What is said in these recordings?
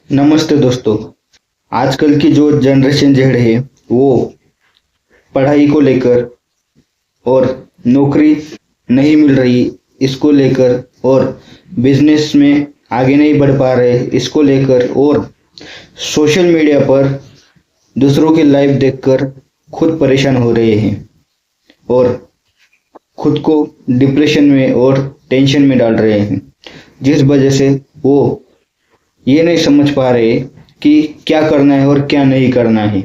नमस्ते दोस्तों। आजकल की जो जनरेशन जेड है वो पढ़ाई को लेकर और नौकरी नहीं मिल रही इसको लेकर और बिजनेस में आगे नहीं बढ़ पा रहे इसको लेकर और सोशल मीडिया पर दूसरों की लाइफ देखकर खुद परेशान हो रहे हैं और खुद को डिप्रेशन में और टेंशन में डाल रहे हैं, जिस वजह से वो ये नहीं समझ पा रहे कि क्या करना है और क्या नहीं करना है।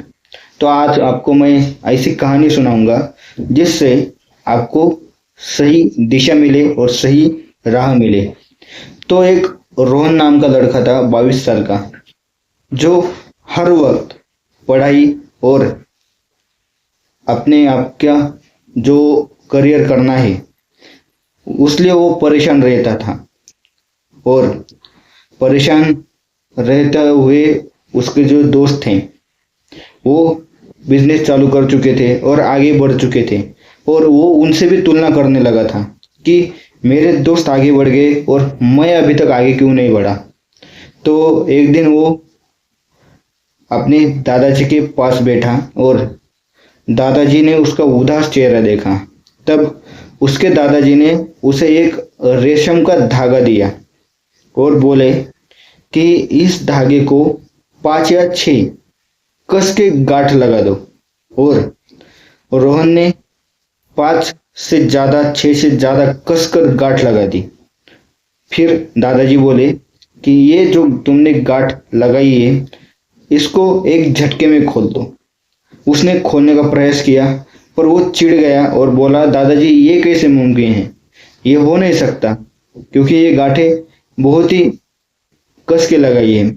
तो आज आपको मैं ऐसी कहानी सुनाऊंगा जिससे आपको सही दिशा मिले और सही राह मिले। तो एक रोहन नाम का लड़का था 22 साल का, जो हर वक्त पढ़ाई और अपने आप का जो करियर करना है उसलिए वो परेशान रहता था और परेशान रहते हुए उसके जो दोस्त थे वो बिजनेस चालू कर चुके थे और आगे बढ़ चुके थे और वो उनसे भी तुलना करने लगा था कि मेरे दोस्त आगे बढ़ गए और मैं अभी तक आगे क्यों नहीं बढ़ा। तो एक दिन वो अपने दादाजी के पास बैठा और दादाजी ने उसका उदास चेहरा देखा। तब उसके दादाजी ने उसे एक रेशम का धागा दिया और बोले कि इस धागे को 5 या 6 कस के गांठ लगा दो। और रोहन ने 5 से ज्यादा 6 से ज्यादा कस कर गांठ लगा दी। फिर दादाजी बोले कि ये जो तुमने गांठ लगाई है इसको एक झटके में खोल दो। उसने खोलने का प्रयास किया पर वो चिढ़ गया और बोला, दादाजी ये कैसे मुमकिन है, ये हो नहीं सकता क्योंकि ये गांठें बहुत ही कस के लगाई है।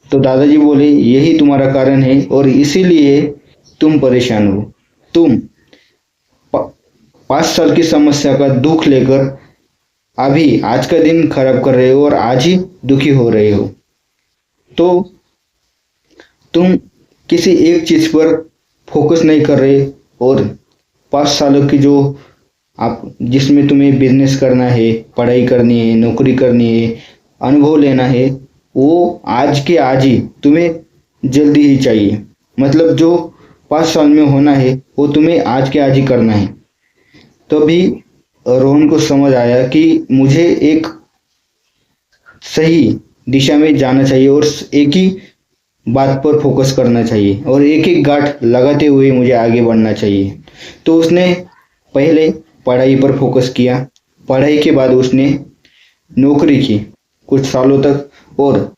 तो दादाजी बोले, यही तुम्हारा कारण है और इसीलिए तुम परेशान हो। तुम 5 साल की समस्या का दुख लेकर अभी आज का दिन खराब कर रहे हो और आज ही दुखी हो रहे हो। तो तुम किसी एक चीज पर फोकस नहीं कर रहे और 5 सालों की जो आप जिसमें तुम्हें बिजनेस करना है, पढ़ाई करनी है, नौकरी करनी है, अनुभव लेना है, वो आज के आज ही तुम्हें जल्दी ही चाहिए। मतलब जो 5 साल में होना है वो तुम्हें आज के आज ही करना है। तो अभी रोहन को समझ आया कि मुझे एक सही दिशा में जाना चाहिए और एक ही बात पर फोकस करना चाहिए और एक एक गांठ लगाते हुए मुझे आगे बढ़ना चाहिए। तो उसने पहले पढ़ाई पर फोकस किया। पढ़ाई के बाद उसने नौकरी की कुछ सालों तक और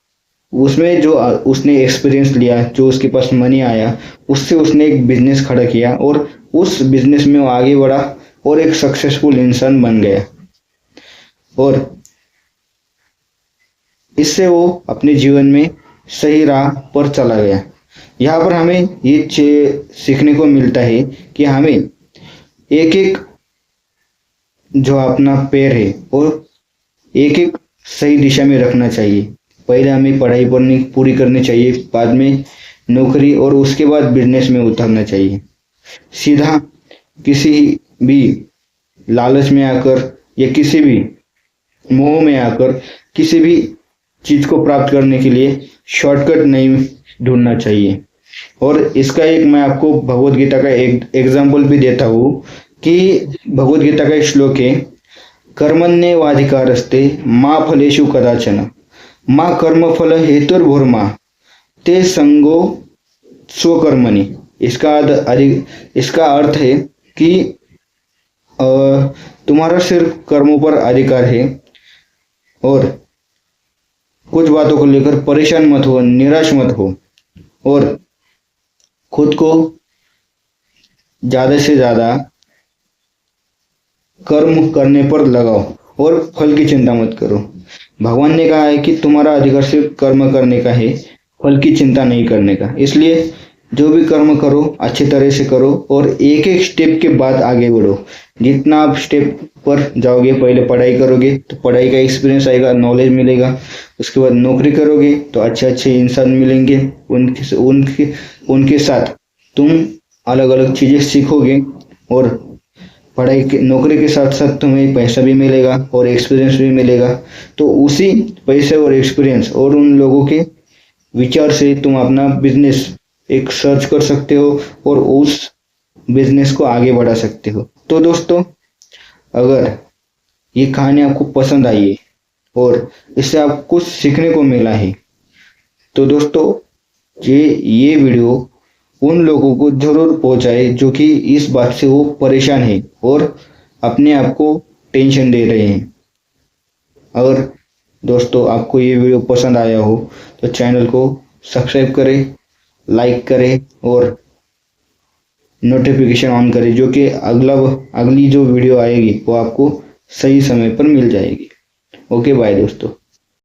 उसमें जो उसने एक्सपीरियंस लिया, जो उसके पास मनी आया, उससे उसने एक बिजनेस खड़ा किया और उस बिजनेस में वो आगे बढ़ा और एक सक्सेसफुल इंसान बन गया। और इससे वो अपने जीवन में सही राह पर चला गया। यहाँ पर हमें ये सीखने को मिलता है कि हमें एक एक जो अपना पैर है और एक एक सही दिशा में रखना चाहिए। पहले हमें पढ़ाई पढ़नी पूरी करनी चाहिए, बाद में नौकरी और उसके बाद बिजनेस में उतरना चाहिए। सीधा किसी भी लालच में आकर या किसी भी मोह में आकर किसी भी चीज को प्राप्त करने के लिए शॉर्टकट नहीं ढूंढना चाहिए। और इसका एक मैं आपको भगवत गीता का एक एग्जाम्पल भी देता हूँ कि भगवत गीता का एक श्लोक है, कर्मण्येवाधिकारस्ते मा फलेषु कदाचन मा कर्मफल हेतुर्भुर्मा ते संगो स्वकर्मणि। इसका अर्थ है कि तुम्हारा सिर्फ कर्मों पर अधिकार है और कुछ बातों को लेकर परेशान मत हो, निराश मत हो और खुद को ज्यादा से ज्यादा कर्म करने पर लगाओ और फल की चिंता मत करो। भगवान ने कहा है कि तुम्हारा अधिकार सिर्फ कर्म करने का है, फल की चिंता नहीं करने का। इसलिए जो भी कर्म करो अच्छी तरह से करो और एक एक स्टेप के बाद आगे बढ़ो। जितना आप स्टेप पर जाओगे, पहले पढ़ाई करोगे तो पढ़ाई का एक्सपीरियंस आएगा, नॉलेज मिलेगा। उसके बाद नौकरी करोगे तो अच्छे अच्छे इंसान मिलेंगे, उनके उनके उनके साथ तुम अलग अलग चीजें सीखोगे और पढ़ाई के नौकरी के साथ साथ तुम्हें पैसा भी मिलेगा और एक्सपीरियंस भी मिलेगा। तो उसी पैसे और एक्सपीरियंस और उन लोगों के विचार से तुम अपना बिजनेस एक सर्च कर सकते हो और उस बिजनेस को आगे बढ़ा सकते हो। तो दोस्तों, अगर ये कहानी आपको पसंद आई है और इससे आपको कुछ सीखने को मिला है, तो दोस्तों ये वीडियो उन लोगों को जरूर पहुंचाए जो कि इस बात से वो परेशान है और अपने आप को टेंशन दे रहे हैं। अगर दोस्तों आपको ये वीडियो पसंद आया हो तो चैनल को सब्सक्राइब करें, लाइक करें और नोटिफिकेशन ऑन करें, जो कि अगली जो वीडियो आएगी वो आपको सही समय पर मिल जाएगी। ओके बाय दोस्तों।